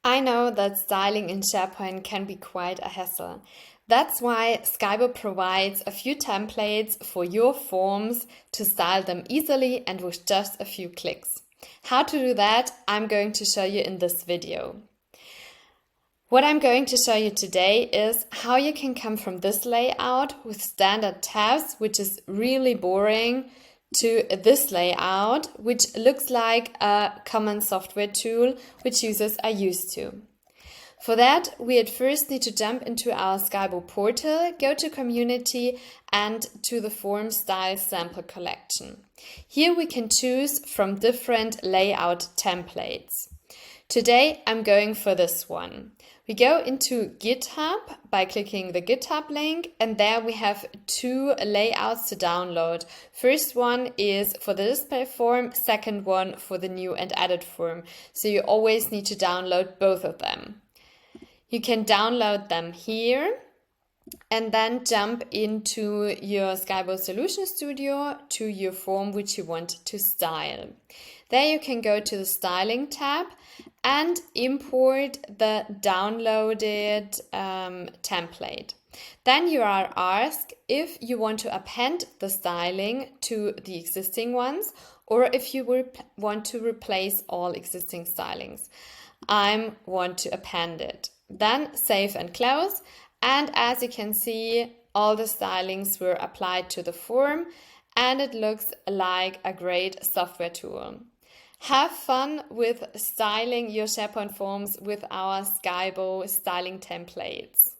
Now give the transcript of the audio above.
I know that styling in SharePoint can be quite a hassle. That's why skybow provides a few templates for your forms to style them easily and with just a few clicks. How to do that, I'm going to show you in this video. What I'm going to show you today is how you can come from this layout with standard tabs, which is really boring, to this layout, which looks like a common software tool which users are used to. For that, we at first need to jump into our skybow portal, go to Community and to the Form Style Sample Collection. Here we can choose from different layout templates. Today I'm going for this one. We go into GitHub by clicking the GitHub link, and there we have two layouts to download. First one is for the display form, second one for the new and added form. So you always need to download both of them. You can download them here and then jump into your Skybow Solution Studio to your form which you want to style. There you can go to the Styling tab and import the downloaded template. Then you are asked if you want to append the styling to the existing ones or if you will want to replace all existing stylings. I want to append it. Then save and close, and as you can see, all the stylings were applied to the form and it looks like a great software tool. Have fun with styling your SharePoint forms with our Skybow styling templates.